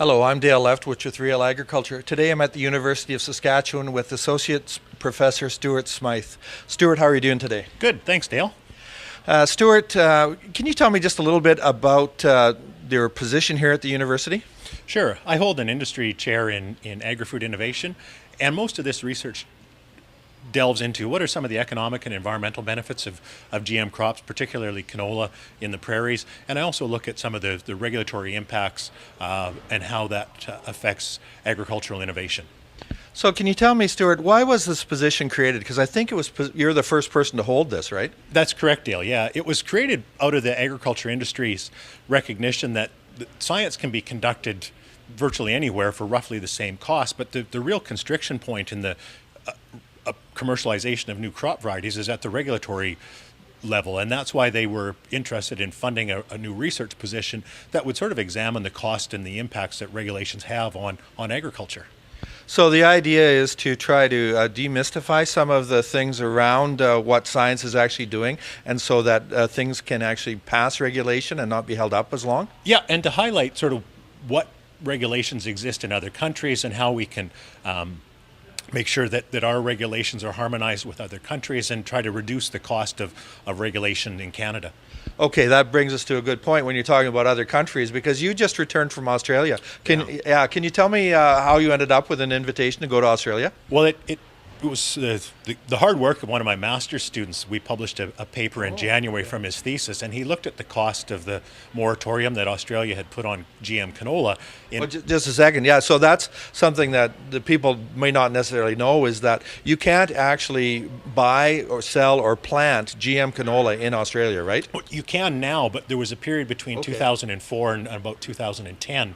Hello, I'm Dale Leftwich with RealAgriculture. Today I'm at the University of Saskatchewan with Associate Professor Stuart Smythe. Stuart, how are you doing today? Good, thanks, Dale. Stuart, can you tell me just a little bit about your position here at the university? Sure. I hold an industry chair in agri-food innovation, and most of this research delves into what are some of the economic and environmental benefits of GM crops, particularly canola in the prairies. And I also look at some of the regulatory impacts and how that affects agricultural innovation. So can you tell me, Stuart, why was this position created? Because I think you're the first person to hold this, right? That's correct, Dale. Yeah, it was created out of the agriculture industry's recognition that science can be conducted virtually anywhere for roughly the same cost, but the real constriction point in the commercialization of new crop varieties is at the regulatory level, and that's why they were interested in funding a new research position that would sort of examine the cost and the impacts that regulations have on agriculture. So the idea is to try to demystify some of the things around what science is actually doing, and so that things can actually pass regulation and not be held up as long? Yeah, and to highlight sort of what regulations exist in other countries and how we can make sure that our regulations are harmonized with other countries and try to reduce the cost of regulation in Canada. Okay, that brings us to a good point when you're talking about other countries, because you just returned from Australia. Can you tell me how you ended up with an invitation to go to Australia? Well, it was the hard work of one of my master's students. We published a paper in January from his thesis, and he looked at the cost of the moratorium that Australia had put on GM canola. Just a second. Yeah, so that's something that the people may not necessarily know, is that you can't actually buy or sell or plant GM canola in Australia, right? You can now, but there was a period between 2004 and about 2010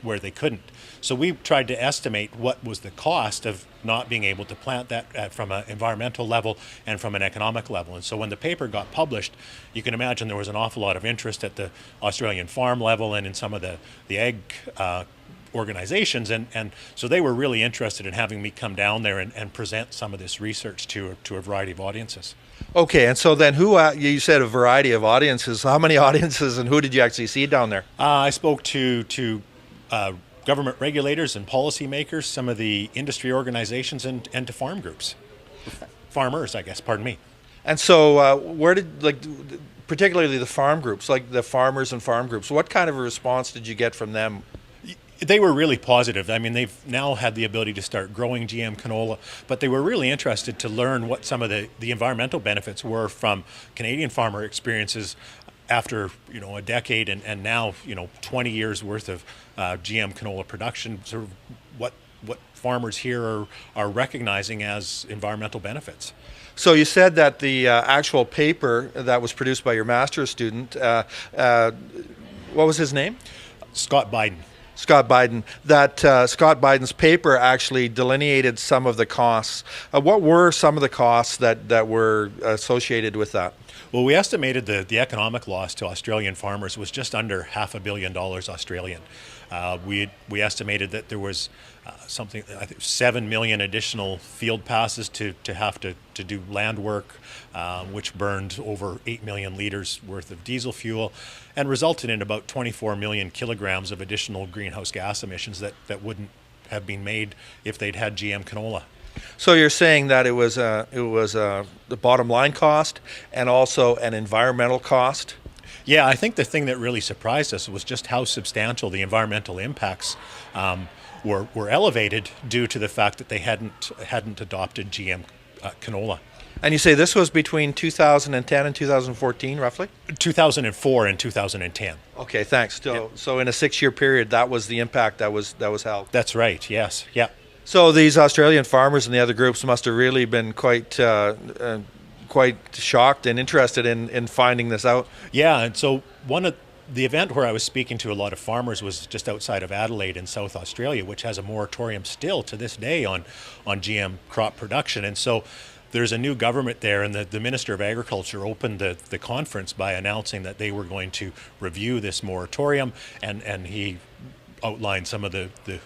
where they couldn't. So we tried to estimate what was the cost of not being able to plant that from an environmental level and from an economic level. And so when the paper got published, you can imagine there was an awful lot of interest at the Australian farm level and in some of the ag organizations. And so they were really interested in having me come down there and present some of this research to a variety of audiences. Okay, and so then you said a variety of audiences. How many audiences and who did you actually see down there? I spoke to government regulators and policymakers, some of the industry organizations, and to farm groups. Farmers, I guess, pardon me. And so where did, particularly the farm groups, like the farmers and farm groups, what kind of a response did you get from them? They were really positive. I mean, they've now had the ability to start growing GM canola, but they were really interested to learn what some of the environmental benefits were from Canadian farmer experiences after a decade and now 20 years worth of GM canola production. Sort of what farmers here are recognizing as environmental benefits. So you said that the actual paper that was produced by your master's student, what was his name? Scott Biden. Scott Biden. That Scott Biden's paper actually delineated some of the costs. What were some of the costs that were associated with that? Well, we estimated the economic loss to Australian farmers was just under $500 million Australian. We estimated that there was something, I think 7 million additional field passes to have to do land work, which burned over 8 million liters worth of diesel fuel and resulted in about 24 million kilograms of additional greenhouse gas emissions that wouldn't have been made if they'd had GM canola. So you're saying that it was the bottom line cost and also an environmental cost? Yeah, I think the thing that really surprised us was just how substantial the environmental impacts were elevated due to the fact that they hadn't adopted GM canola. And you say this was between 2010 and 2014, roughly? 2004 and 2010. Okay, thanks. So in a 6-year period, that was the impact that was held. That's right. Yes. Yeah. So these Australian farmers and the other groups must have really been quite shocked and interested in finding this out. Yeah, and so one of the event where I was speaking to a lot of farmers was just outside of Adelaide in South Australia, which has a moratorium still to this day on GM crop production. And so there's a new government there, and the Minister of Agriculture opened the conference by announcing that they were going to review this moratorium, and he outlined some of the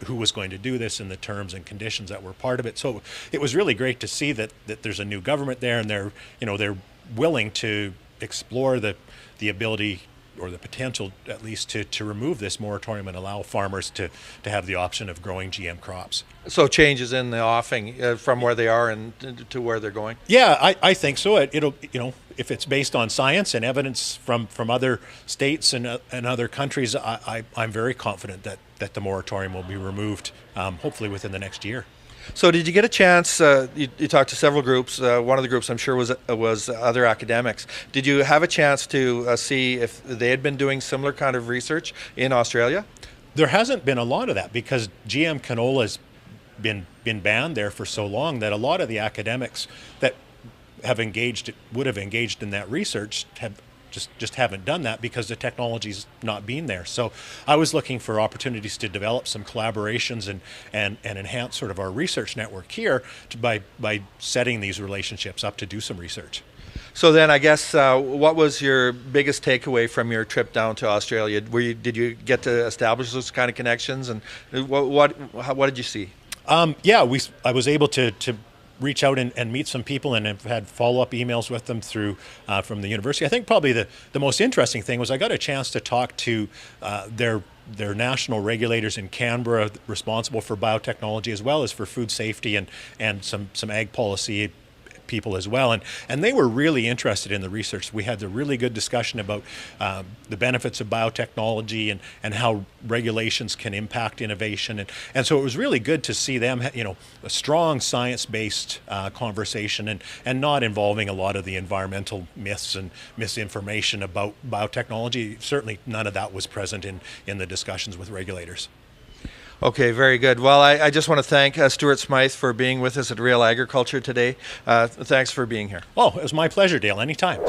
who was going to do this and the terms and conditions that were part of it. So it was really great to see that there's a new government there, and they're willing to explore the ability or the potential at least to remove this moratorium and allow farmers to have the option of growing GM crops. So changes in the offing from where they are and to where they're going? Yeah, I think so. It'll, if it's based on science and evidence from other states and other countries, I'm very confident that the moratorium will be removed, hopefully within the next year. So did you get a chance, you talked to several groups, one of the groups I'm sure was other academics. Did you have a chance to see if they had been doing similar kind of research in Australia? There hasn't been a lot of that because GM canola has been banned there for so long that a lot of the academics that would have engaged in that research have just haven't done that because the technology's not been there. So I was looking for opportunities to develop some collaborations and enhance sort of our research network here by setting these relationships up to do some research. So then I guess what was your biggest takeaway from your trip down to Australia? Did you get to establish those kind of connections, and what did you see? Yeah, I was able to reach out and meet some people, and have had follow-up emails with them through from the university. I think probably the most interesting thing was I got a chance to talk to their national regulators in Canberra responsible for biotechnology as well as for food safety and some ag policy people as well, and they were really interested in the research. We had a really good discussion about the benefits of biotechnology and how regulations can impact innovation, and so it was really good to see them, a strong science-based conversation and not involving a lot of the environmental myths and misinformation about biotechnology. Certainly none of that was present in the discussions with regulators. Okay, very good. Well, I just want to thank Stuart Smythe for being with us at Real Agriculture today. Thanks for being here. Oh, it was my pleasure, Dale. Anytime.